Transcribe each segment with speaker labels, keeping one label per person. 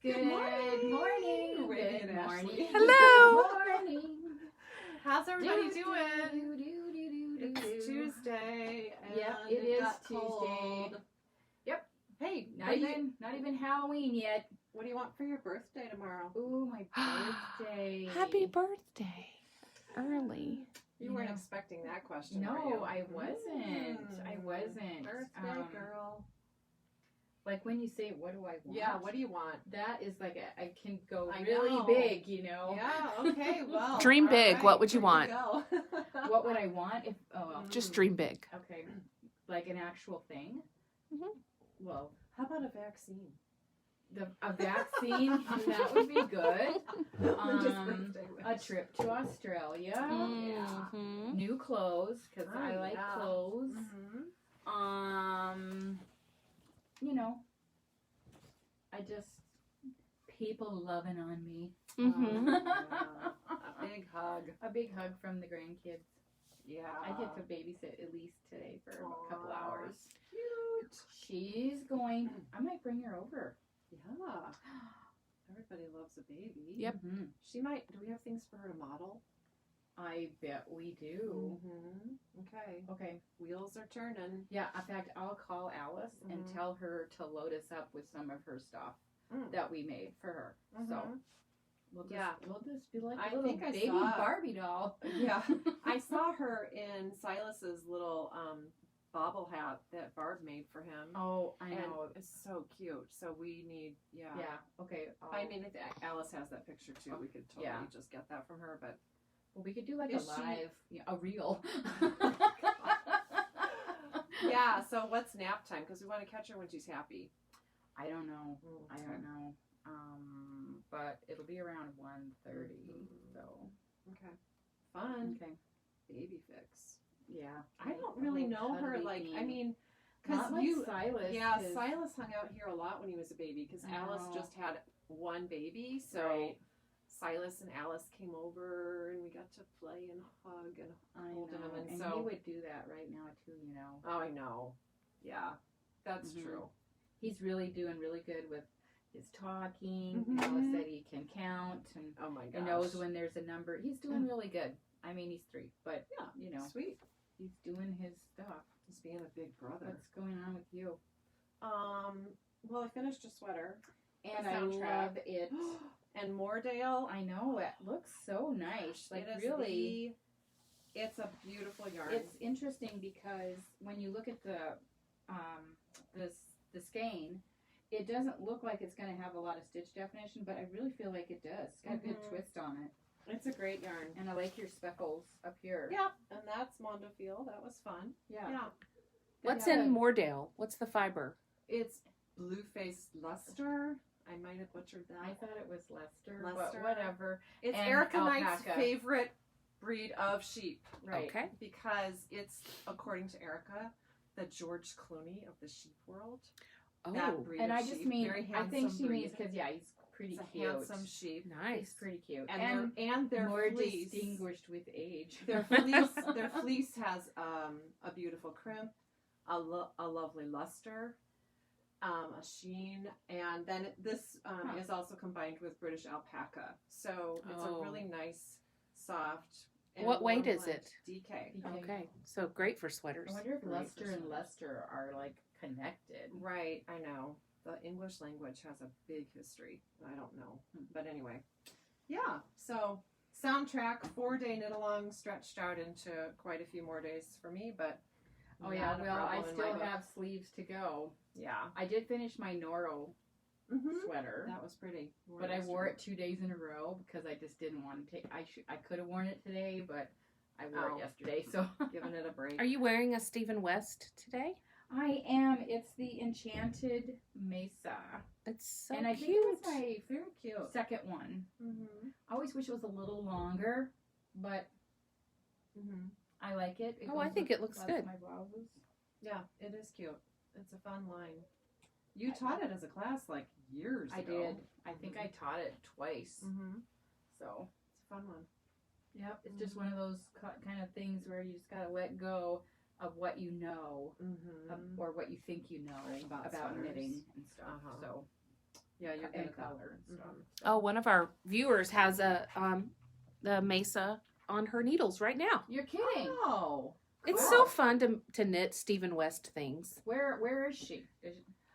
Speaker 1: Good morning.
Speaker 2: Good morning.
Speaker 1: Hello.
Speaker 2: Good morning.
Speaker 1: How's everybody
Speaker 2: Do,
Speaker 1: doing? It's Tuesday. And
Speaker 2: Yep, it is
Speaker 1: got
Speaker 2: Tuesday.
Speaker 1: cold.
Speaker 2: Yep.
Speaker 1: Hey,
Speaker 2: Not even Halloween yet.
Speaker 1: what do you want for your birthday tomorrow?
Speaker 2: Ooh, my birthday.
Speaker 3: Happy birthday. Early.
Speaker 1: You weren't expecting that question, were you?
Speaker 2: No, I wasn't. I wasn't.
Speaker 1: Birthday girl.
Speaker 2: Like when you say, what do I want?
Speaker 1: Yeah, what do you want?
Speaker 2: That is like, I can go
Speaker 1: I
Speaker 2: really
Speaker 1: know.
Speaker 2: big, you know?
Speaker 1: Yeah, okay, well.
Speaker 3: Dream
Speaker 1: all
Speaker 3: big.
Speaker 1: right,
Speaker 3: What would you
Speaker 1: here
Speaker 3: want?
Speaker 1: go.
Speaker 2: What would I want if, oh, well.
Speaker 3: Just dream big.
Speaker 2: Okay. Like an actual thing?
Speaker 3: Mhm.
Speaker 2: Well,
Speaker 1: How about a vaccine?
Speaker 2: a vaccine, that would be good.
Speaker 1: Just birthday
Speaker 2: A
Speaker 1: wish.
Speaker 2: trip to Australia.
Speaker 3: Mhm.
Speaker 2: New clothes, because
Speaker 1: Oh,
Speaker 2: I like
Speaker 1: yeah.
Speaker 2: clothes.
Speaker 1: Mhm.
Speaker 2: You know, I just, people loving on me.
Speaker 3: Mhm.
Speaker 1: A big hug.
Speaker 2: A big hug from the grandkids.
Speaker 1: Yeah.
Speaker 2: I get to babysit Elise today for a couple
Speaker 1: Aw.
Speaker 2: hours.
Speaker 1: Cute.
Speaker 2: She's going, I might bring her over.
Speaker 1: Yeah. Everybody loves a baby.
Speaker 3: Yep.
Speaker 2: Mhm.
Speaker 1: She might. Do we have things for her to model?
Speaker 2: I bet we do.
Speaker 1: Mm-hmm. Okay.
Speaker 2: Okay.
Speaker 1: Wheels are turning.
Speaker 2: Yeah, in fact, I'll call Alice and
Speaker 1: Mhm.
Speaker 2: tell her to load us up with some of her stuff
Speaker 1: Mm.
Speaker 2: that we made for her. So
Speaker 1: Mhm.
Speaker 2: we'll just,
Speaker 1: Yeah.
Speaker 2: we'll just be like
Speaker 1: I
Speaker 2: a little
Speaker 1: think I
Speaker 2: baby
Speaker 1: saw-
Speaker 2: Barbie doll.
Speaker 1: Yeah. I saw her in Silas's little bobble hat that Barb made for him.
Speaker 2: Oh, I
Speaker 1: And
Speaker 2: know.
Speaker 1: it's so cute. So we need, yeah.
Speaker 2: Yeah. Okay.
Speaker 1: I mean, if Alice has that picture too, we could totally
Speaker 2: Yeah.
Speaker 1: just get that from her. But
Speaker 2: well, we could do like
Speaker 1: Is
Speaker 2: a
Speaker 1: she-
Speaker 2: live, a reel.
Speaker 1: yeah. So what's nap time? Because we want to catch her when she's happy.
Speaker 2: I don't know. I
Speaker 1: Okay.
Speaker 2: don't know. But it'll be around 1:30. So
Speaker 1: Okay. Fun.
Speaker 2: okay.
Speaker 1: Baby fix.
Speaker 2: Yeah.
Speaker 1: I don't really know her. Like, I mean, because
Speaker 2: not like
Speaker 1: you.
Speaker 2: Silas.
Speaker 1: Yeah,
Speaker 2: 'cause-
Speaker 1: Silas hung out here a lot when he was a baby because
Speaker 2: I
Speaker 1: Alice
Speaker 2: know.
Speaker 1: just had one baby. So
Speaker 2: Right.
Speaker 1: Silas and Alice came over and we got to play and hug and
Speaker 2: I
Speaker 1: hold
Speaker 2: know.
Speaker 1: him. And
Speaker 2: And
Speaker 1: so.
Speaker 2: he would do that right now too. You know.
Speaker 1: Oh, I know. Yeah, that's
Speaker 2: Mhm.
Speaker 1: true.
Speaker 2: He's really doing really good with his talking.
Speaker 1: Mhm.
Speaker 2: Alice said he can count and
Speaker 1: Oh my gosh.
Speaker 2: he knows when there's a number. He's doing really good. I mean, he's 3, but
Speaker 1: Yeah,
Speaker 2: you know,
Speaker 1: sweet.
Speaker 2: he's doing his stuff.
Speaker 1: He's being a big brother.
Speaker 2: What's going on with you?
Speaker 1: Well, I finished a sweater.
Speaker 2: And
Speaker 1: The
Speaker 2: I
Speaker 1: soundtrack.
Speaker 2: love it.
Speaker 1: And Moordale.
Speaker 2: I know it looks so nice. Like
Speaker 1: it is
Speaker 2: really,
Speaker 1: it's a beautiful yarn.
Speaker 2: it's interesting because when you look at the the skein, it doesn't look like it's going to have a lot of stitch definition, but I really feel like it does. It's got a good
Speaker 1: Mhm.
Speaker 2: twist on it,
Speaker 1: It's a great yarn.
Speaker 2: and I like your speckles up here.
Speaker 1: Yep, and that's Mondofield. That was fun.
Speaker 2: Yeah.
Speaker 1: Yeah.
Speaker 3: What's
Speaker 2: Yeah.
Speaker 3: in Moordale? What's the fiber?
Speaker 1: It's blue face luster. I might have butchered
Speaker 2: I
Speaker 1: that.
Speaker 2: thought it was Lester,
Speaker 1: Lester.
Speaker 2: but whatever.
Speaker 1: It's
Speaker 2: and
Speaker 1: Erica Knight's
Speaker 2: alpaca.
Speaker 1: favorite breed of sheep
Speaker 2: Right.
Speaker 3: Okay.
Speaker 1: because it's, according to Erica, the George Clooney of the sheep world.
Speaker 3: Oh,
Speaker 1: That breed
Speaker 2: And
Speaker 1: of
Speaker 2: I just
Speaker 1: sheep.
Speaker 2: mean,
Speaker 1: Very
Speaker 2: I
Speaker 1: handsome
Speaker 2: think she
Speaker 1: breed.
Speaker 2: means because he's pretty
Speaker 1: It's a
Speaker 2: cute.
Speaker 1: handsome sheep.
Speaker 2: He's
Speaker 3: nice.
Speaker 2: pretty cute,
Speaker 1: And their
Speaker 2: more
Speaker 1: fleece.
Speaker 2: distinguished with age.
Speaker 1: Their fleece has a beautiful crimp, a lovely luster, a sheen, and then this is also combined with British alpaca. So it's a
Speaker 3: Oh.
Speaker 1: really nice, soft. and
Speaker 3: What weight
Speaker 1: warm
Speaker 3: is
Speaker 1: blend.
Speaker 3: it?
Speaker 1: DK.
Speaker 3: Okay, so great for sweaters.
Speaker 2: I wonder if
Speaker 1: Great
Speaker 2: Lester
Speaker 1: for
Speaker 2: and
Speaker 1: summer.
Speaker 2: Lester are like connected.
Speaker 1: Right, I know. The English language has a big history. I don't know. But anyway. Yeah, so soundtrack, 4-day knit along stretched out into quite a few more days for me, but
Speaker 2: Oh yeah,
Speaker 1: not a
Speaker 2: well I
Speaker 1: problem in my
Speaker 2: still
Speaker 1: book.
Speaker 2: have sleeves to go.
Speaker 1: Yeah.
Speaker 2: I did finish my Noro
Speaker 1: Mm-hmm.
Speaker 2: sweater,
Speaker 1: That was pretty.
Speaker 2: but I wore it 2 days in a row because I just didn't want to take. I could have worn it today, but I wore
Speaker 1: Oh.
Speaker 2: it yesterday. So
Speaker 1: Giving it a break.
Speaker 3: Are you wearing a Stephen West today?
Speaker 2: I am. It's the Enchanted Mesa,
Speaker 3: It's so
Speaker 2: and I
Speaker 3: cute.
Speaker 2: think it was my
Speaker 1: Very cute.
Speaker 2: second one.
Speaker 1: Mm-hmm.
Speaker 2: I always wish it was a little longer, but
Speaker 1: Mm-hmm.
Speaker 2: I like it.
Speaker 3: Oh, I
Speaker 2: goes
Speaker 3: think
Speaker 2: with
Speaker 3: it looks
Speaker 2: lots of
Speaker 3: good.
Speaker 2: My blouses.
Speaker 1: Yeah, it is cute. It's a fun line. You taught it as a class like years
Speaker 2: I
Speaker 1: ago.
Speaker 2: did. I think I taught it twice.
Speaker 1: Mm-hmm.
Speaker 2: So,
Speaker 1: It's a fun one.
Speaker 2: yep, it's just one of those kind of things where you just gotta let go of what you know,
Speaker 1: Mm-hmm.
Speaker 2: or what you think you know
Speaker 1: About
Speaker 2: about
Speaker 1: sweaters.
Speaker 2: knitting and stuff.
Speaker 1: Uh-huh.
Speaker 2: So,
Speaker 1: Yeah, you're good
Speaker 2: and
Speaker 1: at that.
Speaker 2: color and stuff.
Speaker 3: Oh, one of our viewers has the Mesa on her needles right now.
Speaker 2: You're kidding.
Speaker 1: Oh.
Speaker 3: It's
Speaker 1: Wow.
Speaker 3: so fun to knit Stephen West things.
Speaker 2: Where is she?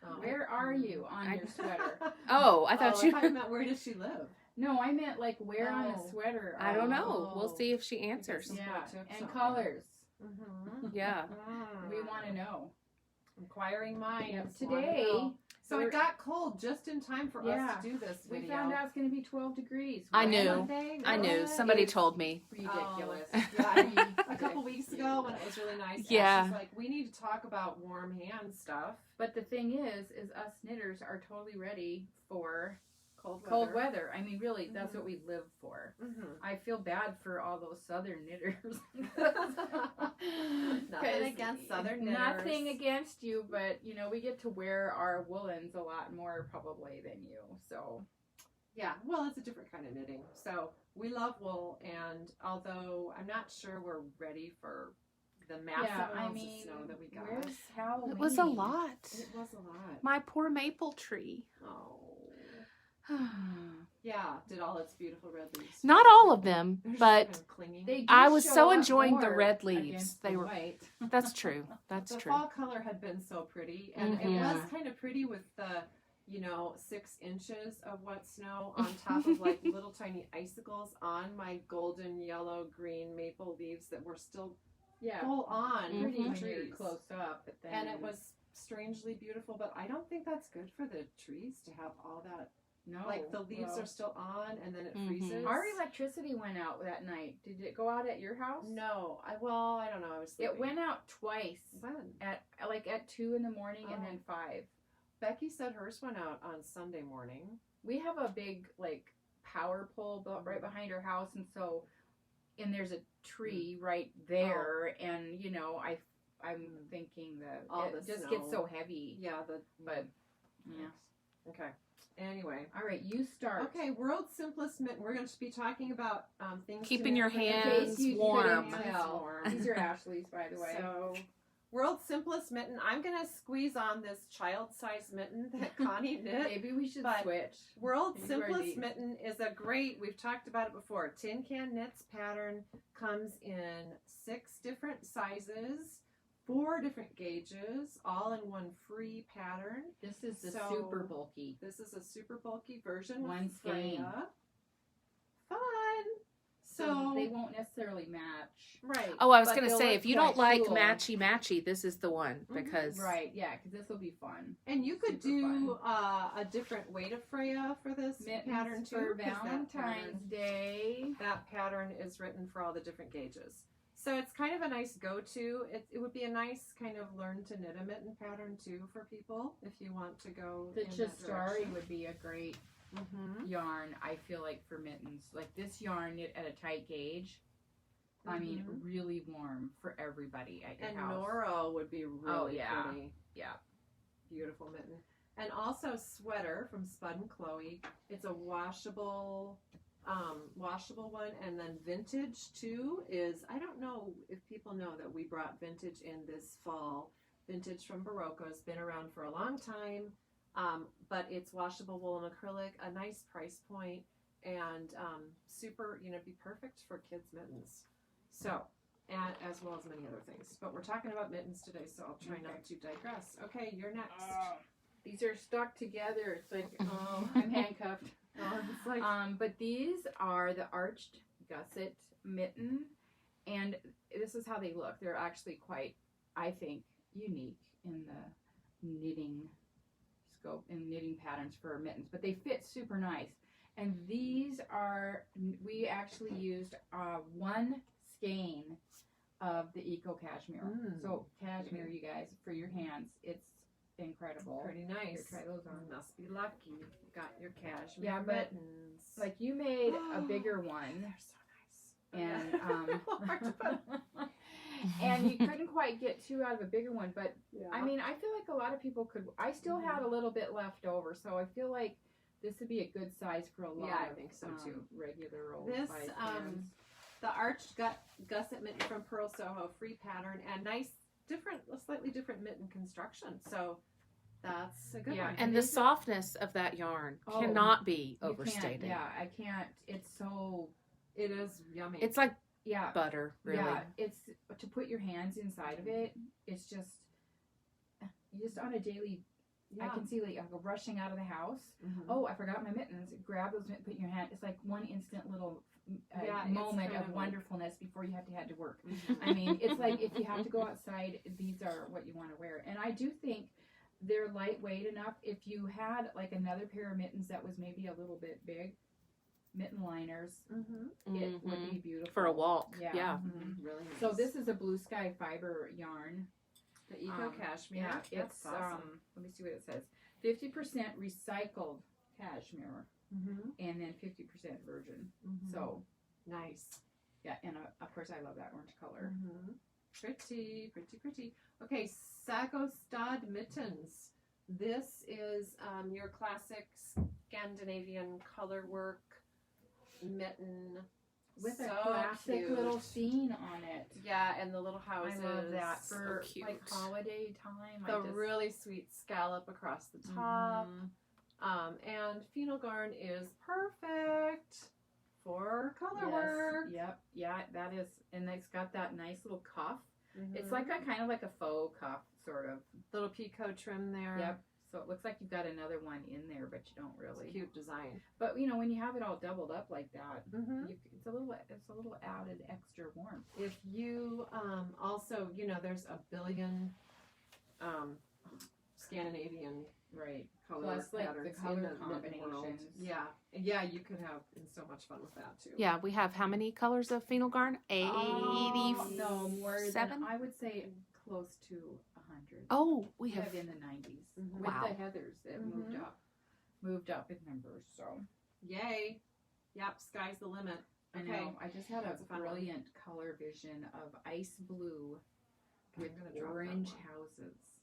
Speaker 1: Oh.
Speaker 2: Where are you on your sweater?
Speaker 3: Oh, I thought you.
Speaker 1: I meant where does she live?
Speaker 2: No, I meant like where on
Speaker 1: Oh.
Speaker 2: the sweater.
Speaker 3: I don't know.
Speaker 1: Oh.
Speaker 3: We'll see if she answers.
Speaker 2: Yeah,
Speaker 1: Tips
Speaker 2: and
Speaker 1: on
Speaker 2: colors.
Speaker 1: Mm-hmm.
Speaker 3: Yeah.
Speaker 2: We want to know.
Speaker 1: Inquiring minds.
Speaker 2: Today,
Speaker 1: So it got cold just in time for us to do this
Speaker 2: we
Speaker 1: video.
Speaker 2: found out it's going to be 12 degrees.
Speaker 3: I knew.
Speaker 1: Monday?
Speaker 3: I knew.
Speaker 1: What?
Speaker 3: Somebody told me.
Speaker 2: Ridiculous.
Speaker 1: Yeah, a couple weeks ago when it was really nice.
Speaker 3: Yeah.
Speaker 1: She's like, we need to talk about warm hand stuff.
Speaker 2: But the thing is us knitters are totally ready for
Speaker 1: Cold weather.
Speaker 2: cold weather. I mean, really, that's what we live for.
Speaker 1: Mm-hmm.
Speaker 2: I feel bad for all those southern knitters.
Speaker 1: Nothing against southern knitters.
Speaker 2: Nothing against you, but you know, we get to wear our woolens a lot more probably than you. So
Speaker 1: Yeah, well, it's a different kind of knitting. So we love wool, and although I'm not sure we're ready for the massive amounts of snow that we got.
Speaker 2: Where's Halloween?
Speaker 3: It was a lot.
Speaker 1: It was a lot.
Speaker 3: My poor maple tree.
Speaker 1: Oh. Yeah, did all its beautiful red leaves.
Speaker 3: Not all of them,
Speaker 1: They're just
Speaker 3: but
Speaker 1: kind of clinging.
Speaker 2: They do
Speaker 3: I was
Speaker 2: show
Speaker 3: so
Speaker 2: up
Speaker 3: enjoying the
Speaker 2: more
Speaker 3: red leaves.
Speaker 2: against
Speaker 3: They
Speaker 2: the
Speaker 3: were.
Speaker 2: white.
Speaker 3: That's true. That's
Speaker 1: the
Speaker 3: true.
Speaker 1: fall color had been so pretty, and it
Speaker 3: Mhm.
Speaker 1: was kind of pretty with the 6 inches of wet snow on top of like little tiny icicles on my golden yellow green maple leaves that were still full on
Speaker 2: Pretty
Speaker 3: Mhm.
Speaker 2: when
Speaker 1: trees.
Speaker 2: you're close up, but then
Speaker 1: And it was strangely beautiful, but I don't think that's good for the trees to have all that.
Speaker 2: no,
Speaker 1: Like the leaves are still on, and then it
Speaker 3: Mhm.
Speaker 1: freezes.
Speaker 2: Our electricity went out that night. Did it go out at your house?
Speaker 1: No, I don't know. I was
Speaker 2: It
Speaker 1: sleeping.
Speaker 2: went out twice.
Speaker 1: When?
Speaker 2: At 2 in the morning and
Speaker 1: Oh.
Speaker 2: then 5.
Speaker 1: Becky said hers went out on Sunday morning.
Speaker 2: We have a big power pole right behind our house, and so there's a tree right there, and I'm thinking that
Speaker 1: All
Speaker 2: it
Speaker 1: the
Speaker 2: just
Speaker 1: snow.
Speaker 2: gets so heavy.
Speaker 1: Yeah,
Speaker 2: But yeah.
Speaker 1: Okay. Anyway.
Speaker 2: All right, you start.
Speaker 1: Okay, World's Simplest Mitten. We're going to be talking about things
Speaker 3: Keeping
Speaker 1: to
Speaker 3: your
Speaker 1: knit with.
Speaker 3: hands
Speaker 2: you
Speaker 3: warm.
Speaker 2: couldn't tell.
Speaker 1: Warm.
Speaker 2: These are Ashley's, by the way.
Speaker 1: So, World's Simplest Mitten. I'm going to squeeze on this child-sized mitten that Connie knit.
Speaker 2: Maybe we should
Speaker 1: But
Speaker 2: switch.
Speaker 1: World's
Speaker 2: Maybe we're
Speaker 1: Simplest
Speaker 2: deep.
Speaker 1: Mitten is a great, we've talked about it before. Tin Can Knits pattern comes in 6 different sizes, 4 different gauges, all in one free pattern.
Speaker 2: This is the
Speaker 1: So-
Speaker 2: super bulky.
Speaker 1: This is a super bulky version
Speaker 2: One
Speaker 1: with
Speaker 2: skein.
Speaker 1: Freya. Fun.
Speaker 2: So they won't necessarily match.
Speaker 1: Right.
Speaker 3: Oh, I was
Speaker 2: But
Speaker 3: going to
Speaker 2: they'll
Speaker 3: say,
Speaker 2: look
Speaker 3: if you don't
Speaker 2: quite
Speaker 3: like
Speaker 2: cool.
Speaker 3: matchy, this is the one
Speaker 1: Mhm.
Speaker 3: because
Speaker 2: Right, yeah, because this will be fun.
Speaker 1: And you could
Speaker 2: Super
Speaker 1: do a different weight of Freya for this
Speaker 2: Mittens
Speaker 1: pattern too.
Speaker 2: for
Speaker 1: 'cause that
Speaker 2: Valentine's
Speaker 1: pattern-
Speaker 2: Day.
Speaker 1: That pattern is written for all the different gauges. So it's kind of a nice go-to. It would be a nice kind of learn to knit a mitten pattern too for people if you want to go
Speaker 2: The
Speaker 1: in that
Speaker 2: Chistari
Speaker 1: direction.
Speaker 2: would be a great
Speaker 1: Mm-hmm.
Speaker 2: yarn, I feel like, for mittens. Like this yarn knit at a tight gauge. I mean,
Speaker 1: Mhm.
Speaker 2: really warm for everybody at your
Speaker 1: And
Speaker 2: house.
Speaker 1: Nora would be really
Speaker 2: yeah.
Speaker 1: pretty.
Speaker 2: Yeah.
Speaker 1: Beautiful mitten. And also Sweater from Spud and Chloe. It's a washable one, and then Vintage too is, I don't know if people know that we brought Vintage in this fall. Vintage from Barocco has been around for a long time, but it's washable wool and acrylic, a nice price point, and super, be perfect for kids' mittens. So, and as well as many other things. But we're talking about mittens today, so I'll try not to digress. Okay, you're next.
Speaker 2: These are stuck together. It's like,
Speaker 1: Oh.
Speaker 2: I'm handcuffed.
Speaker 1: Oh, it's like,
Speaker 2: But these are the arched gusset mitten, and this is how they look. They're actually quite, I think, unique in the knitting scope and knitting patterns for mittens, but they fit super nice. And these are, we actually used 1 skein of the Eco Cashmere.
Speaker 1: Mm.
Speaker 2: So cashmere, you guys, for your hands, it's incredible.
Speaker 1: pretty nice.
Speaker 2: Here, try those on.
Speaker 1: You must be lucky. You got your cashmere
Speaker 2: Yeah, but,
Speaker 1: mittens.
Speaker 2: Like you made a bigger one,
Speaker 1: They're so nice.
Speaker 2: and
Speaker 1: Hard to put-
Speaker 2: and you couldn't quite get 2 out of a bigger one. But
Speaker 1: Yeah.
Speaker 2: I mean, I feel like a lot of people could. I still had a little bit left over, so I feel like this would be a good size for a lot.
Speaker 1: Yeah, I
Speaker 2: of,
Speaker 1: think so, too.
Speaker 2: Regular old
Speaker 1: This,
Speaker 2: size hands.
Speaker 1: the arched gusset mitten from Pearl Soho, free pattern, and nice, different, slightly different mitten construction. So, That's a good
Speaker 2: Yeah,
Speaker 1: one.
Speaker 3: And the softness of that yarn
Speaker 2: Oh,
Speaker 3: cannot be
Speaker 2: You
Speaker 3: overstated.
Speaker 2: can't, yeah, I can't. It's so,
Speaker 1: It is yummy.
Speaker 3: It's like
Speaker 2: yeah.
Speaker 3: butter, really.
Speaker 2: Yeah, it's to put your hands inside of it. It's just on a daily.
Speaker 1: yeah.
Speaker 2: I can see like rushing out of the house.
Speaker 1: Mhm.
Speaker 2: Oh, I forgot my mittens. Grab those mittens, put in your hand. It's like one instant little
Speaker 1: Yeah, it's
Speaker 2: moment
Speaker 1: kind
Speaker 2: of
Speaker 1: of
Speaker 2: wonderfulness before you have to head to work.
Speaker 1: Mhm.
Speaker 2: I mean, it's like if you have to go outside, these are what you want to wear. And I do think they're lightweight enough. If you had like another pair of mittens that was maybe a little bit big, mitten liners, it would be beautiful
Speaker 3: For a walk.
Speaker 2: Yeah.
Speaker 3: Yeah.
Speaker 1: Really nice.
Speaker 2: So this is a blue sky fiber yarn.
Speaker 1: the eco cashmere.
Speaker 2: Yeah,
Speaker 1: That's
Speaker 2: it's
Speaker 1: awesome.
Speaker 2: let me see what it says. 50% recycled cashmere and then 50% virgin. So
Speaker 1: nice.
Speaker 2: yeah, and of course I love that orange color.
Speaker 1: Pretty, pretty, pretty. Okay, Sagostad mittens. This is your classic Scandinavian color work mitten.
Speaker 2: With a
Speaker 1: So
Speaker 2: classic
Speaker 1: cute.
Speaker 2: little scene on it.
Speaker 1: Yeah, and the little houses.
Speaker 2: I love that for
Speaker 3: cute.
Speaker 2: like holiday time.
Speaker 1: The really sweet scallop across the top. And phenol yarn is perfect for color work.
Speaker 2: Yep. Yeah, that is, and it's got that nice little cuff.
Speaker 1: Mhm.
Speaker 2: It's like a kind of like a faux cuff, sort of.
Speaker 1: Little picot trim there.
Speaker 2: Yep. So it looks like you've got another one in there, but you don't
Speaker 1: It's a
Speaker 2: really.
Speaker 1: cute design.
Speaker 2: But you know, when you have it all doubled up like that,
Speaker 1: Mm-hmm.
Speaker 2: it's a little added extra warmth.
Speaker 1: If you also, there's a billion Scandinavian
Speaker 2: Right.
Speaker 1: color
Speaker 2: Plus, like, the
Speaker 1: patterns
Speaker 2: color
Speaker 1: in the knit world.
Speaker 2: combinations.
Speaker 1: Yeah, you could have so much fun with that too.
Speaker 3: Yeah, we have how many colors of phenol yarn? 80.
Speaker 2: No, more than
Speaker 3: Seven?
Speaker 2: I would say close to 100.
Speaker 3: Oh, we
Speaker 2: We
Speaker 3: have.
Speaker 2: have in the 90s
Speaker 1: Mhm.
Speaker 2: with
Speaker 3: Wow.
Speaker 2: the heathers that moved up in numbers. So
Speaker 1: Yay! Yep, sky's the limit.
Speaker 2: I
Speaker 1: Okay.
Speaker 2: know I just had a
Speaker 1: That's a fun one.
Speaker 2: brilliant color vision of ice blue with
Speaker 1: I'm gonna drop that
Speaker 2: orange
Speaker 1: one.
Speaker 2: houses.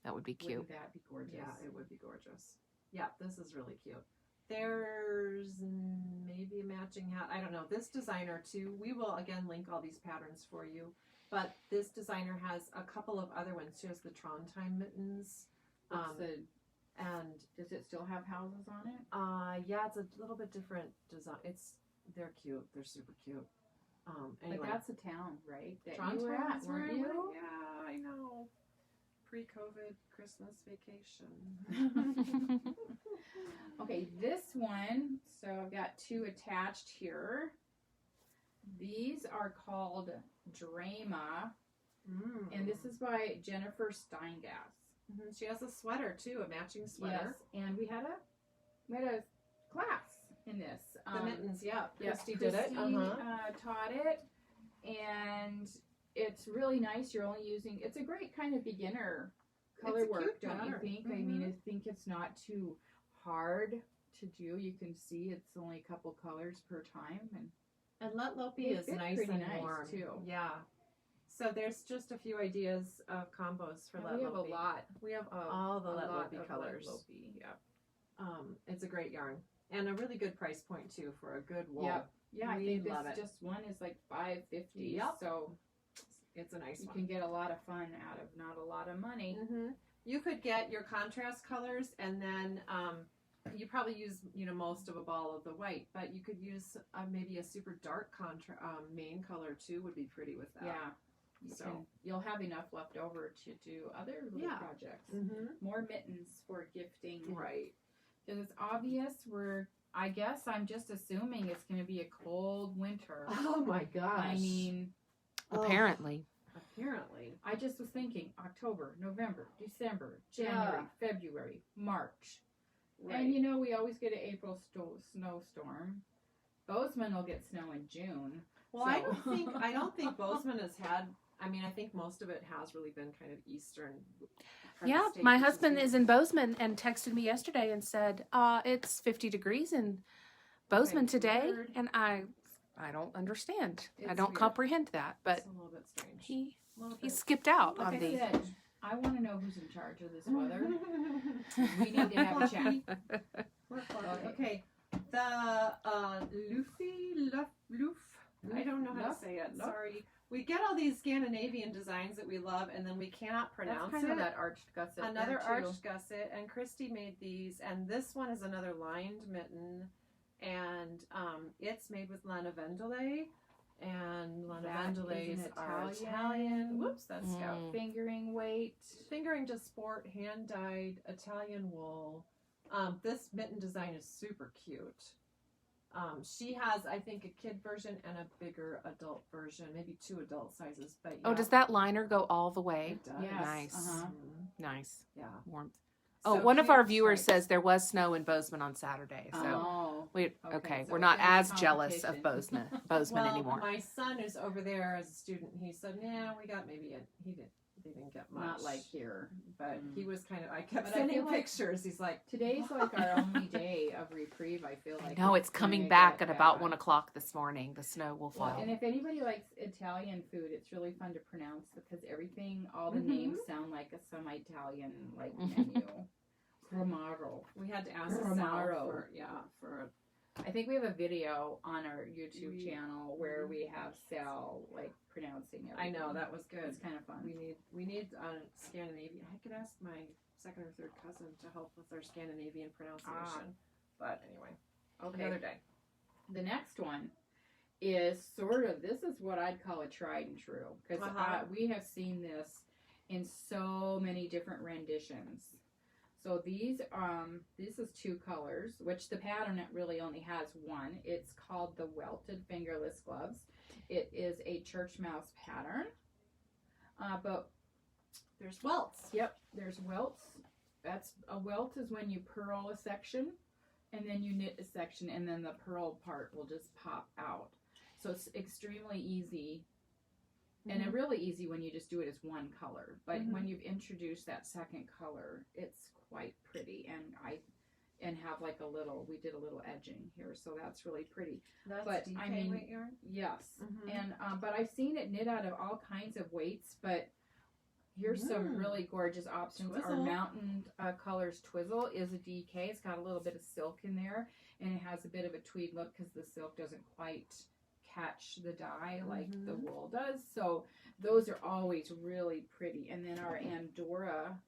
Speaker 3: That would be cute.
Speaker 2: Wouldn't that be gorgeous?
Speaker 1: Yeah, it would be gorgeous. Yeah, this is really cute. There's maybe a matching hat. I don't know. This designer too. We will again link all these patterns for you. But this designer has a couple of other ones. She has the Trondheim mittens. And
Speaker 2: Does it still have houses on it?
Speaker 1: yeah, it's a little bit different design. They're cute. They're super cute. Anyway,
Speaker 2: But that's a town, right? That you
Speaker 1: Trondheim
Speaker 2: were at,
Speaker 1: is where
Speaker 2: weren't
Speaker 1: I
Speaker 2: you?
Speaker 1: went. Yeah, I know. Pre-COVID Christmas vacation.
Speaker 2: Okay, this one, so I've got two attached here. These are called Drama, and this is by Jennifer Steingass.
Speaker 1: She has a sweater too, a matching sweater.
Speaker 2: Yes, and we had a class in this.
Speaker 1: The mittens, yeah.
Speaker 2: Yes,
Speaker 1: Christy did it.
Speaker 2: Christy, taught it, and it's really nice. You're only using, it's a great kind of beginner color
Speaker 1: It's a
Speaker 2: work,
Speaker 1: cute
Speaker 2: don't you
Speaker 1: pattern.
Speaker 2: think? I mean, I think it's not too hard to do. You can see it's only a couple colors per time,
Speaker 1: And Let Lopi
Speaker 2: It
Speaker 1: is
Speaker 2: fits
Speaker 1: nice
Speaker 2: pretty
Speaker 1: and
Speaker 2: nice,
Speaker 1: warm
Speaker 2: too.
Speaker 1: Yeah. So there's just a few ideas of combos for
Speaker 2: and
Speaker 1: Let
Speaker 2: we have
Speaker 1: Lopi.
Speaker 2: a lot.
Speaker 1: We have
Speaker 2: of
Speaker 1: all the
Speaker 2: a
Speaker 1: Let
Speaker 2: lot
Speaker 1: Lopi
Speaker 2: of
Speaker 1: colors.
Speaker 2: Let Lopi, yeah.
Speaker 1: It's a great yarn and a really good price point too for a good wool.
Speaker 2: Yep. Yeah, I
Speaker 1: We
Speaker 2: think
Speaker 1: love
Speaker 2: this
Speaker 1: it.
Speaker 2: just one is like $5.50.
Speaker 1: Yep.
Speaker 2: So
Speaker 1: It's a nice
Speaker 2: you
Speaker 1: one.
Speaker 2: can get a lot of fun out of not a lot of money.
Speaker 1: You could get your contrast colors, and then you probably use most of a ball of the white, but you could use maybe a super dark main color too. Would be pretty with that.
Speaker 2: Yeah. You'll have enough left over to do other little projects. More mittens for gifting.
Speaker 1: Right.
Speaker 2: Because it's obvious I guess I'm just assuming it's going to be a cold winter.
Speaker 1: Oh my gosh.
Speaker 2: I mean,
Speaker 3: Apparently.
Speaker 1: apparently.
Speaker 2: I just was thinking October, November, December, January, February, March.
Speaker 1: Right.
Speaker 2: And we always get an April snowstorm. Bozeman will get snow in June.
Speaker 1: Well, I don't think Bozeman has had. I mean, I think most of it has really been kind of eastern. part of the
Speaker 3: Yeah,
Speaker 1: state,
Speaker 3: my
Speaker 1: which
Speaker 3: husband
Speaker 1: good.
Speaker 3: is in Bozeman and texted me yesterday and said, it's 50 degrees in Bozeman
Speaker 1: Okay,
Speaker 3: today.
Speaker 1: weird.
Speaker 3: And I don't understand. I
Speaker 1: It's
Speaker 3: don't
Speaker 1: weird.
Speaker 3: comprehend that. But
Speaker 1: It's a little bit strange.
Speaker 3: he
Speaker 1: A little
Speaker 3: he
Speaker 1: bit.
Speaker 3: skipped out
Speaker 2: Like
Speaker 3: on
Speaker 2: I
Speaker 3: the.
Speaker 2: said, I want to know who's in charge of this weather. We need to have a chat.
Speaker 1: We're fine. Okay. The Loof. I don't know how to say it.
Speaker 2: Luff.
Speaker 1: Sorry. We get all these Scandinavian designs that we we love, and then we cannot pronounce
Speaker 2: That's kind
Speaker 1: it.
Speaker 2: of that arched gusset.
Speaker 1: Another
Speaker 2: there, too.
Speaker 1: arched gusset, and Christy made these, and this one is another lined mitten, and it's made with lana vendole, and lana
Speaker 2: That is
Speaker 1: vendoles
Speaker 2: an
Speaker 1: are
Speaker 2: Italian-
Speaker 1: Italian. Whoops, that's Scout.
Speaker 2: Fingering weight.
Speaker 1: Fingering to sport, hand dyed Italian wool. This mitten design is super cute. She has, I think, a kid version and a bigger adult version, maybe 2 adult sizes. But yeah,
Speaker 3: Oh, does that liner go all the way?
Speaker 1: It does.
Speaker 2: Yes.
Speaker 3: Nice.
Speaker 1: Mhm.
Speaker 3: Nice.
Speaker 1: Yeah.
Speaker 3: Warmth.
Speaker 1: So
Speaker 3: Oh, one of
Speaker 1: cute
Speaker 3: our viewers
Speaker 1: stripes.
Speaker 3: says there was snow in Bozeman on Saturday. So
Speaker 2: Oh.
Speaker 3: we
Speaker 2: Okay,
Speaker 3: okay,
Speaker 2: so
Speaker 3: we're
Speaker 2: it's
Speaker 3: not
Speaker 2: gonna be
Speaker 3: as jealous of
Speaker 2: competition.
Speaker 3: Bozeman
Speaker 1: Well,
Speaker 3: anymore.
Speaker 1: my son is over there as a student. He said, "Yeah, we got maybe they didn't get much,
Speaker 2: Not like here.
Speaker 1: but he was kind of. I kept
Speaker 2: But I
Speaker 1: sending
Speaker 2: feel like
Speaker 1: pictures. He's like,
Speaker 2: Today's like our only day of reprieve, I feel like.
Speaker 3: No, it's coming
Speaker 2: gonna
Speaker 3: back
Speaker 2: get
Speaker 3: at about
Speaker 2: bad.
Speaker 3: 1:00 this morning. The snow will
Speaker 2: Well,
Speaker 3: fall.
Speaker 2: and if anybody likes Italian food, it's really fun to pronounce because everything, all the
Speaker 1: Mhm.
Speaker 2: names sound like some Italian like
Speaker 3: Mhm.
Speaker 2: menu. Romaro.
Speaker 1: we had to ask Sal
Speaker 2: Romaro.
Speaker 1: for
Speaker 2: I think we have a video on our YouTube
Speaker 1: We-
Speaker 2: channel where we have Sal like pronouncing everything.
Speaker 1: I know that was good.
Speaker 2: It's kind of fun.
Speaker 1: We need Scandinavian. I could ask my second or third cousin to help with our Scandinavian pronunciation. But anyway,
Speaker 2: Okay.
Speaker 1: another day.
Speaker 2: The next one is this is what I'd call a tried and true because
Speaker 1: Uh-huh.
Speaker 2: we have seen this in so many different renditions. So this is 2 colors, which the pattern really only has one. It's called the Welted Fingerless Gloves. It is a church mouse pattern, but
Speaker 1: There's welts.
Speaker 2: yep, there's welts. A welt is when you purl a section, and then you knit a section, and then the purl part will just pop out. So it's extremely easy, and
Speaker 1: Mhm.
Speaker 2: really easy when you just do it as one color. But
Speaker 1: Mhm.
Speaker 2: when you've introduced that second color, it's quite pretty, and have like we did a little edging here, so that's really pretty.
Speaker 1: That's
Speaker 2: but,
Speaker 1: DK
Speaker 2: I mean,
Speaker 1: weight yarn.
Speaker 2: Yes,
Speaker 1: Mhm.
Speaker 2: and but I've seen it knit out of all kinds of weights, but here's some really gorgeous options. Our
Speaker 1: Twizzle.
Speaker 2: Mountain Colors Twizzle is a DK. It's got a little bit of silk in there, and it has a bit of a tweed look because the silk doesn't quite catch the dye like the
Speaker 1: Mhm.
Speaker 2: wool does. So those are always really pretty. And then our Andorra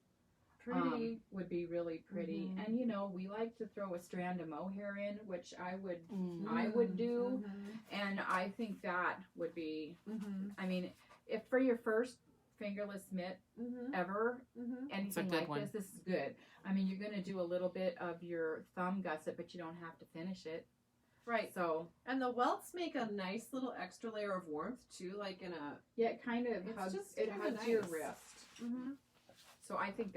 Speaker 1: Pretty.
Speaker 2: would be really pretty.
Speaker 1: Mhm.
Speaker 2: And we like to throw a strand of mohair in, which I would
Speaker 3: Mm.
Speaker 2: do. And I think that would be,
Speaker 1: Mhm.
Speaker 2: I mean, if for your first fingerless mitt
Speaker 1: Mhm.
Speaker 2: ever,
Speaker 1: Mhm.
Speaker 2: anything
Speaker 3: good
Speaker 2: like
Speaker 3: one.
Speaker 2: this is good. I mean, you're going to do a little bit of your thumb gusset, but you don't have to finish it.
Speaker 1: Right.
Speaker 2: So,
Speaker 1: And the welts make a nice little extra layer of warmth too, like in a.
Speaker 2: yeah, it kind of
Speaker 1: It's
Speaker 2: hugs,
Speaker 1: just
Speaker 2: it
Speaker 1: kinda
Speaker 2: hugs your
Speaker 1: nice.
Speaker 2: wrist.
Speaker 1: Mhm.
Speaker 2: So I think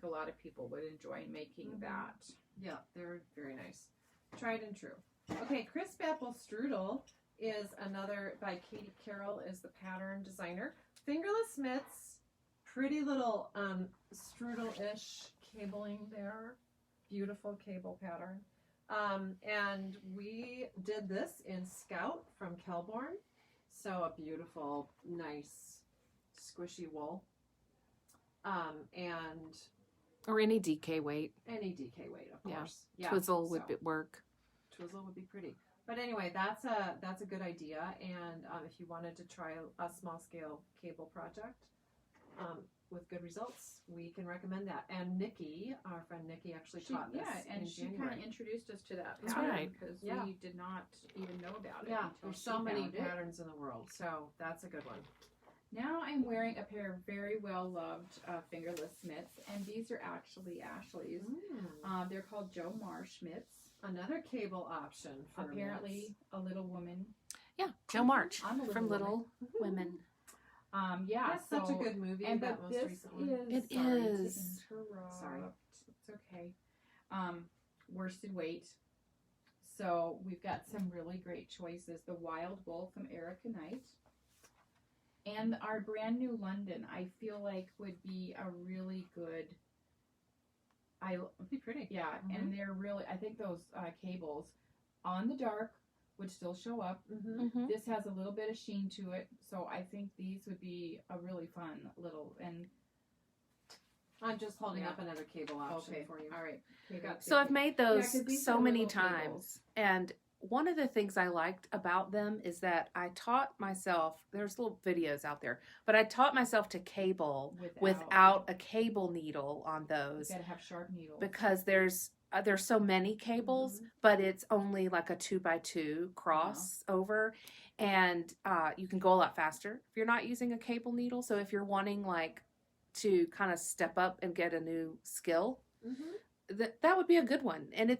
Speaker 2: a lot of people would enjoy making
Speaker 1: Mhm.
Speaker 2: that.
Speaker 1: Yeah, they're very nice. Tried and true. Okay, Crisp Apple Strudel is another by Katie Carroll is the pattern designer. Fingerless mitts, pretty little strudel-ish cabling there. Beautiful cable pattern. And we did this in Scout from Kelborn. So a beautiful, nice, squishy wool. And
Speaker 3: Or any DK weight.
Speaker 1: any DK weight, of
Speaker 3: Yeah.
Speaker 1: course. Yeah.
Speaker 3: Twizzle would
Speaker 1: so.
Speaker 3: work.
Speaker 1: Twizzle would be pretty. But anyway, that's a good idea. And if you wanted to try a small scale cable project with good results, we can recommend that. And Nikki, our friend Nikki, actually taught this
Speaker 2: and
Speaker 1: in
Speaker 2: she kind
Speaker 1: January.
Speaker 2: of introduced us to that
Speaker 3: That's
Speaker 2: pattern
Speaker 3: right.
Speaker 2: because
Speaker 1: Yeah.
Speaker 2: we did not even know about it.
Speaker 1: Yeah,
Speaker 2: until
Speaker 1: there's
Speaker 2: she
Speaker 1: so many
Speaker 2: found it.
Speaker 1: patterns in the world, so that's a good one.
Speaker 2: Now I'm wearing a pair of very well loved fingerless mitts, and these are actually Ashley's. They're called Joe Marsh mitts.
Speaker 1: Another cable option for
Speaker 2: Apparently,
Speaker 1: mitts.
Speaker 2: a little woman.
Speaker 3: Yeah, Joe March
Speaker 2: I'm a little
Speaker 3: from
Speaker 2: woman.
Speaker 3: Little Women.
Speaker 2: Yeah,
Speaker 1: That's such a good movie.
Speaker 2: And
Speaker 1: that
Speaker 2: but
Speaker 1: most
Speaker 2: this
Speaker 1: recent one.
Speaker 2: is
Speaker 3: It
Speaker 2: sorry to
Speaker 3: is.
Speaker 2: interrupt.
Speaker 1: Sorry.
Speaker 2: It's okay. Worsted weight. So we've got some really great choices. The Wild Wool from Erica Knight. And our brand new London, I feel like would be a really good.
Speaker 1: It'd be pretty.
Speaker 2: Yeah, and they're really. I think those cables on the dark would still show up.
Speaker 1: Mm-hmm.
Speaker 3: Mm-hmm.
Speaker 2: This has a little bit of sheen to it, so I think these would be a really fun little. And
Speaker 1: I'm just holding
Speaker 2: Yeah.
Speaker 1: up another cable option
Speaker 2: okay,
Speaker 1: for you.
Speaker 2: all right.
Speaker 1: Got
Speaker 3: So I've made those
Speaker 2: 'cause these
Speaker 3: so
Speaker 2: are
Speaker 3: many
Speaker 2: little
Speaker 3: times,
Speaker 2: cables.
Speaker 3: and one of the things I liked about them is that I taught myself, there's little videos out there, but I taught myself to cable without a cable needle on those.
Speaker 2: You gotta have sharp needles.
Speaker 3: Because there's so many cables, but it's only like a 2x2 crossover, and you can go a lot faster if you're not using a cable needle. So if you're wanting like to kind of step up and get a new skill, that would be a good one. And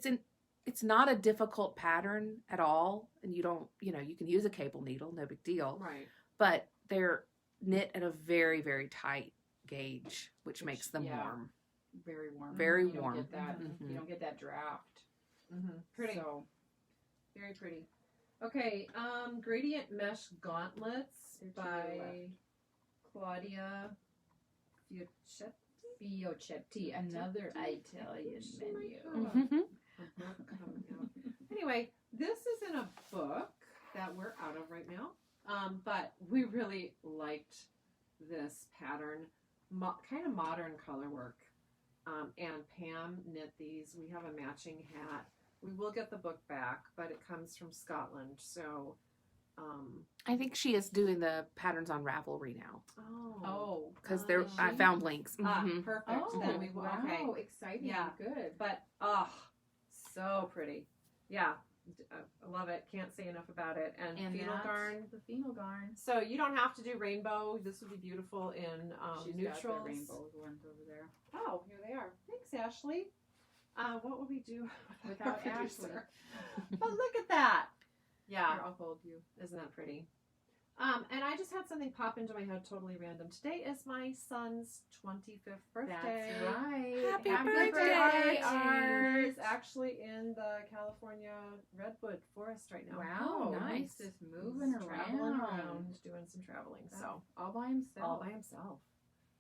Speaker 3: it's not a difficult pattern at all, and you don't, you can use a cable needle, no big deal.
Speaker 1: Right.
Speaker 3: But they're knit at a very, very tight gauge, which makes them warm.
Speaker 2: Very warm.
Speaker 3: Very
Speaker 2: you
Speaker 3: warm.
Speaker 2: Don't get that, You don't get that draft.
Speaker 1: Pretty.
Speaker 2: So,
Speaker 1: very pretty. Okay, Gradient Mesh Gauntlets by Claudia
Speaker 2: Fiocchetti, another Italian menu.
Speaker 1: Anyway, this isn't a book that we're out of right now, but we really liked this pattern, kind of modern color work. And Pam knit these. We have a matching hat. We will get the book back, but it comes from Scotland, so
Speaker 3: I think she is doing the patterns on Ravelry now.
Speaker 2: Oh,
Speaker 3: because I found links.
Speaker 1: Perfect.
Speaker 2: Oh,
Speaker 1: Then we will.
Speaker 2: Wow,
Speaker 1: Okay.
Speaker 2: exciting.
Speaker 1: Yeah.
Speaker 2: Good.
Speaker 1: But so pretty. Yeah, I love it. Can't say enough about it. And phenol garn.
Speaker 2: The phenol garn.
Speaker 1: So you don't have to do rainbow. This would be beautiful in
Speaker 2: She's
Speaker 1: neutrals.
Speaker 2: got the rainbow ones over there.
Speaker 1: Oh, here they are. Thanks, Ashley. What would we do
Speaker 2: Without
Speaker 1: our
Speaker 2: Ashley?
Speaker 1: producer? But look at that. Yeah.
Speaker 2: Here, I'll hold you.
Speaker 1: Isn't that pretty? And I just had something pop into my head, totally random. Today is my son's 25th birthday.
Speaker 2: That's right.
Speaker 3: Happy
Speaker 1: birthday,
Speaker 3: birthday,
Speaker 1: Art! He's actually in the California redwood forest right now.
Speaker 2: Wow,
Speaker 3: nice.
Speaker 2: Just moving
Speaker 1: He's traveling around, doing some traveling. So
Speaker 2: all by himself.
Speaker 1: all by himself.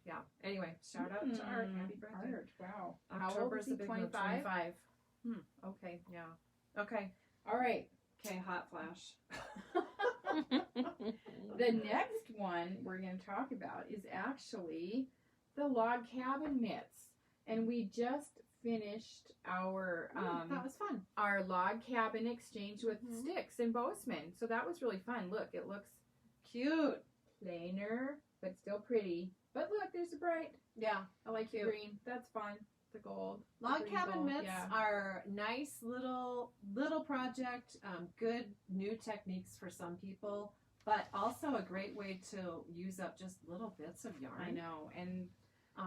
Speaker 1: Yeah. Anyway, shout out to Art. Happy birthday.
Speaker 2: Art. Wow.
Speaker 1: October's
Speaker 2: How old is he?
Speaker 1: the big month,
Speaker 2: 25?
Speaker 1: 25.
Speaker 2: Okay.
Speaker 1: Yeah. Okay.
Speaker 2: All right.
Speaker 1: Okay. Hot flash.
Speaker 2: The next one we're going to talk about is actually the log cabin mitts, and we just finished our
Speaker 1: that was fun.
Speaker 2: our log cabin exchange with sticks and Bozeman. So that was really fun. Look, it looks
Speaker 1: Cute.
Speaker 2: plainer but still pretty. But look, there's the bright.
Speaker 1: Yeah.
Speaker 2: I like the
Speaker 1: Cute.
Speaker 2: green. That's fun. The gold.
Speaker 1: Log
Speaker 2: Green
Speaker 1: cabin
Speaker 2: gold,
Speaker 1: mitts
Speaker 2: yeah.
Speaker 1: are nice little project. Good new techniques for some people, but also a great way to use up just little bits of yarn.
Speaker 2: I know, and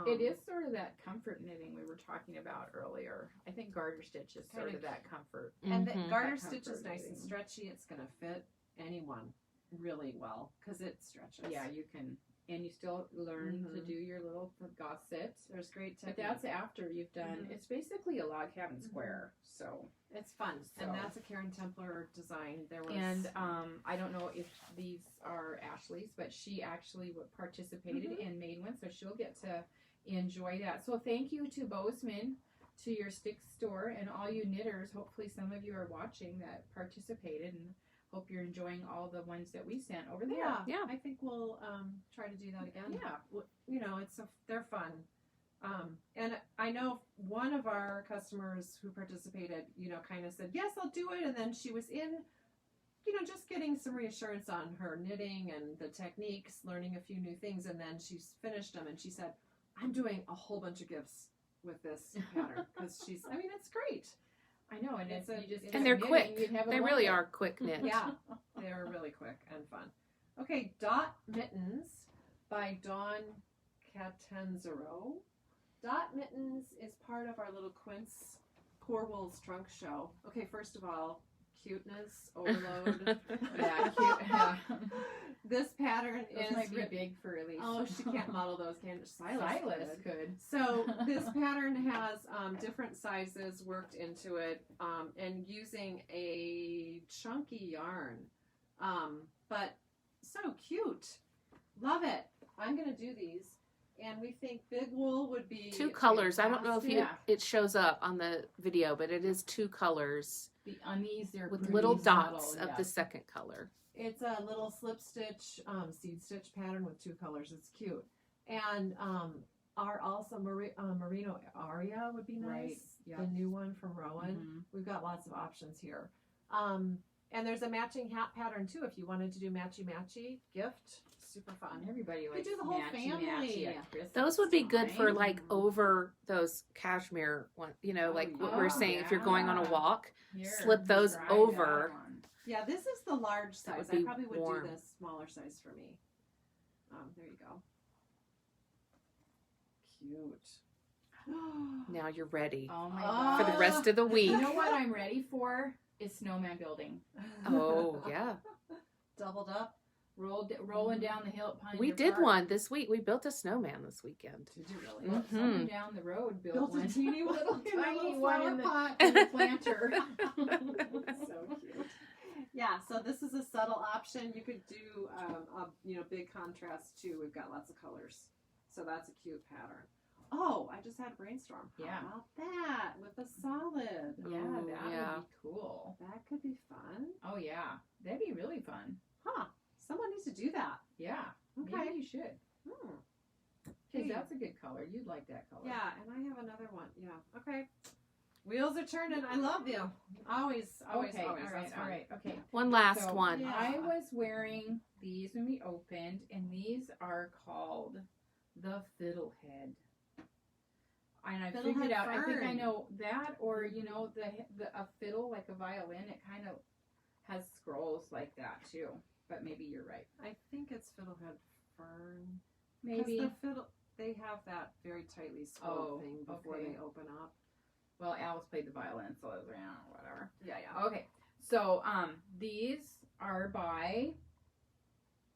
Speaker 2: it is sort of that comfort knitting we were talking about earlier. I think garter stitch is sort
Speaker 1: Kinda
Speaker 2: of that comfort.
Speaker 1: And the garter
Speaker 2: That
Speaker 1: stitch is
Speaker 2: comfort
Speaker 1: nice and
Speaker 2: knitting.
Speaker 1: stretchy. It's going to fit anyone really well because it stretches.
Speaker 2: Yeah, you can, and you still learn to do your little gosset.
Speaker 1: There's great
Speaker 2: But
Speaker 1: technique.
Speaker 2: that's after you've done. It's basically a log cabin square. So
Speaker 1: It's fun,
Speaker 2: So-
Speaker 1: and that's a Karen Templar design. There was
Speaker 2: and I don't know if these are Ashley's, but she actually participated and made one, so she'll get to enjoy that. So thank you to Bozeman, to your stick store, and all you knitters. Hopefully some of you are watching that participated, and hope you're enjoying all the ones that we sent over there.
Speaker 1: Yeah. I think we'll try to do that again.
Speaker 2: Yeah.
Speaker 1: You know, they're fun. And I know one of our customers who participated, kind of said, yes, I'll do it. And then she was in, just getting some reassurance on her knitting and the techniques, learning a few new things. And then she's finished them and she said, I'm doing a whole bunch of gifts with this pattern because it's great.
Speaker 2: I know, and
Speaker 1: It's
Speaker 2: you just
Speaker 3: And they're
Speaker 2: knitting,
Speaker 3: quick.
Speaker 2: you'd have a
Speaker 3: They
Speaker 2: lot
Speaker 3: really
Speaker 2: of-
Speaker 3: are quick knit.
Speaker 1: Yeah, they are really quick and fun. Okay, Dot Mittens by Dawn Catanzaro. Dot Mittens is part of our little Quince Corwell's trunk show. Okay, first of all, cuteness overload.
Speaker 2: Yeah, cute. Yeah.
Speaker 1: This pattern
Speaker 2: Those
Speaker 1: is
Speaker 2: might be big for Elise.
Speaker 1: Oh, she can't model those, can she?
Speaker 2: Silas could.
Speaker 1: So this pattern has different sizes worked into it, and using a chunky yarn, but so cute. Love it. I'm gonna do these, and we think big wool would be
Speaker 3: Two colors. I don't know if
Speaker 1: fantastic.
Speaker 3: it shows up on the video, but it is two colors
Speaker 2: On these, they're
Speaker 3: with
Speaker 2: pretty
Speaker 3: little
Speaker 2: subtle,
Speaker 3: dots of
Speaker 2: yeah.
Speaker 3: the second color.
Speaker 1: It's a little slip stitch, seed stitch pattern with two colors. It's cute, and our also Merino Aria would be nice.
Speaker 2: Right, yeah.
Speaker 1: The new one from Rowan.
Speaker 2: Mhm.
Speaker 1: We've got lots of options here. And there's a matching hat pattern too if you wanted to do matchy gift. Super fun.
Speaker 2: Everybody likes
Speaker 1: do the whole
Speaker 2: matchy
Speaker 1: family.
Speaker 2: at Christmas
Speaker 3: Those would be good for
Speaker 2: time.
Speaker 3: like over those cashmere one, like what we're
Speaker 2: yeah.
Speaker 3: saying, if you're going on a
Speaker 2: Yeah.
Speaker 3: walk,
Speaker 2: Here,
Speaker 3: slip those
Speaker 2: try
Speaker 3: over.
Speaker 2: that one.
Speaker 1: Yeah, this is the large
Speaker 3: That would
Speaker 1: size. I
Speaker 3: be
Speaker 1: probably would
Speaker 3: warm.
Speaker 1: do this smaller size for me. There you go. Cute.
Speaker 3: Now you're ready
Speaker 2: Oh my
Speaker 1: Oh.
Speaker 2: god.
Speaker 3: for the rest of the week.
Speaker 2: You know what I'm ready for? Is snowman building.
Speaker 3: Oh, yeah.
Speaker 1: Doubled up.
Speaker 2: Rolling down the hill at Pioneer
Speaker 3: We did
Speaker 2: Park.
Speaker 3: one this week. We built a snowman this weekend.
Speaker 1: Did you really?
Speaker 2: Well,
Speaker 3: Mhm.
Speaker 2: someone down the road built
Speaker 1: Built a
Speaker 2: one.
Speaker 1: teeny little
Speaker 2: tiny
Speaker 1: little
Speaker 2: one
Speaker 1: flower
Speaker 2: in the,
Speaker 1: pot.
Speaker 2: in the planter.
Speaker 1: So cute. Yeah, so this is a subtle option. You could do a big contrast too. We've got lots of colors. So that's a cute pattern. Oh, I just had a brainstorm.
Speaker 2: Yeah.
Speaker 1: How about that with a solid?
Speaker 2: Yeah,
Speaker 3: Ooh,
Speaker 2: that
Speaker 3: yeah.
Speaker 2: would be cool.
Speaker 1: That could be fun.
Speaker 2: Oh yeah, that'd be really fun.
Speaker 1: Huh. Someone needs to do that.
Speaker 2: Yeah,
Speaker 1: Okay.
Speaker 2: maybe you should.
Speaker 1: Hmm.
Speaker 2: Because
Speaker 1: Hey.
Speaker 2: that's a good color. You'd like that color.
Speaker 1: Yeah, and I have another one. Yeah. Okay. Wheels are turning. I love you. Always.
Speaker 2: Okay.
Speaker 1: Always.
Speaker 2: All
Speaker 1: That's
Speaker 2: right. All
Speaker 1: fun.
Speaker 2: right. Okay.
Speaker 3: One last
Speaker 2: So,
Speaker 3: one.
Speaker 1: yeah.
Speaker 2: I was wearing these when we opened, and these are called the Fiddlehead. And I
Speaker 1: Fiddlehead
Speaker 2: figured out. I think I
Speaker 1: fern.
Speaker 2: know that, or the a fiddle like a violin. It kind of has scrolls like that too. But maybe you're right.
Speaker 1: I think it's Fiddlehead Fern.
Speaker 2: Maybe.
Speaker 1: The fiddle, they have that very tightly scrolled
Speaker 2: Oh,
Speaker 1: thing before
Speaker 2: okay.
Speaker 1: they open up.
Speaker 2: Well, Alice played the violin, so I was like, whatever.
Speaker 1: Yeah, yeah.
Speaker 2: Okay, so these are by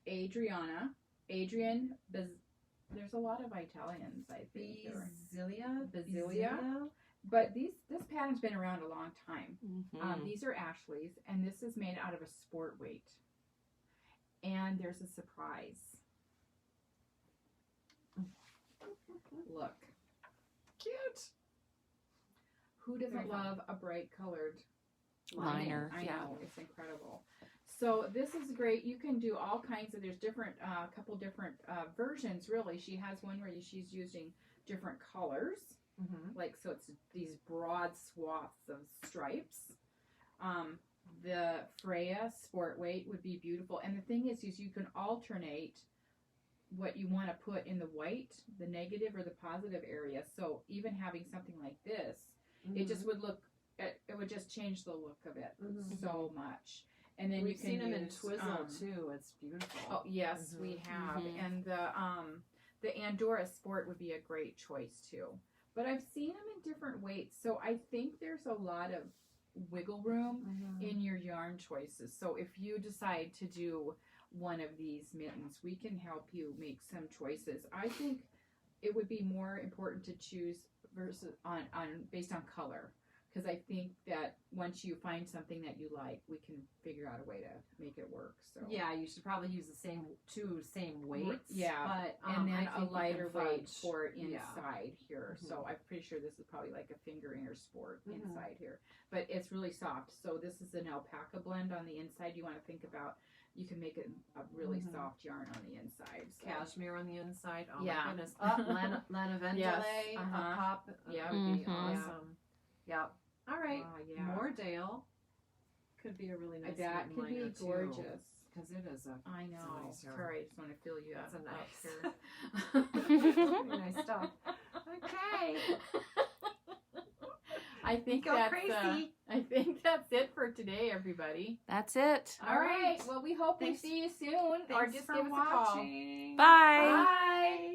Speaker 2: Adrian. There's a lot of Italians, I think. Basilia. But this pattern's been around a long time.
Speaker 3: Mhm.
Speaker 2: These are Ashley's, and this is made out of a sport weight. And there's a surprise. Look.
Speaker 1: Cute.
Speaker 2: Who doesn't
Speaker 1: Very fun.
Speaker 2: love a bright colored
Speaker 3: Liner,
Speaker 2: I
Speaker 3: yeah.
Speaker 2: know, it's incredible. So this is great. You can do all kinds of, there's different, couple different versions really. She has one where she's using different colors.
Speaker 1: Mm-hmm.
Speaker 2: Like, so it's these broad swaths of stripes. The Freya sport weight would be beautiful. And the thing is you can alternate what you want to put in the white, the negative or the positive area. So even having something like this, it just would look, it would just change the look of it so much. And then
Speaker 1: We've
Speaker 2: you can
Speaker 1: seen them in
Speaker 2: use,
Speaker 1: Twizzle too. It's beautiful.
Speaker 2: Oh yes, we have.
Speaker 3: Mhm.
Speaker 2: And the Andorra Sport would be a great choice too. But I've seen them in different weights, so I think there's a lot of wiggle room in your yarn choices. So if you decide to do one of these mittens, we can help you make some choices. I think it would be more important to choose versus on based on color. Because I think that once you find something that you like, we can figure out a way to make it work. So
Speaker 1: Yeah, you should probably use the same weights.
Speaker 2: Yeah,
Speaker 1: but
Speaker 2: and then
Speaker 1: I
Speaker 2: a
Speaker 1: think you can
Speaker 2: lighter weight
Speaker 1: fudge.
Speaker 2: for
Speaker 1: Yeah.
Speaker 2: inside here.
Speaker 1: Mhm.
Speaker 2: So I'm pretty sure this is probably like a fingering or sport
Speaker 1: Mhm.
Speaker 2: inside here. But it's really soft. So this is an alpaca blend on the inside. You want to think about, you can make it a really
Speaker 1: Mhm.
Speaker 2: soft yarn on the inside. So.
Speaker 1: Cashmere on the inside. Oh
Speaker 2: Yeah.
Speaker 1: my goodness. Lana Vendele,
Speaker 2: Yes,
Speaker 1: a
Speaker 2: uh-huh.
Speaker 1: pop.
Speaker 2: Yeah,
Speaker 1: would be
Speaker 3: Mhm.
Speaker 1: awesome. Yep. All right.
Speaker 2: Yeah.
Speaker 1: Moordale could be a really nice
Speaker 2: That could be gorgeous.
Speaker 1: Because it is a
Speaker 2: I know.
Speaker 1: nice yarn.
Speaker 2: Sorry, I just want to fill you
Speaker 1: That's
Speaker 2: up.
Speaker 1: a nice-
Speaker 2: Up
Speaker 1: very nice stuff. Okay.
Speaker 2: I think
Speaker 1: Go
Speaker 2: that's
Speaker 1: crazy.
Speaker 2: I think that's it for today, everybody.
Speaker 3: That's it.
Speaker 2: All right. Well, we hope
Speaker 1: Thanks.
Speaker 2: we see you soon, or
Speaker 1: Thanks
Speaker 2: just
Speaker 1: for
Speaker 2: give us
Speaker 1: watching.
Speaker 3: Bye.
Speaker 2: a call. Bye.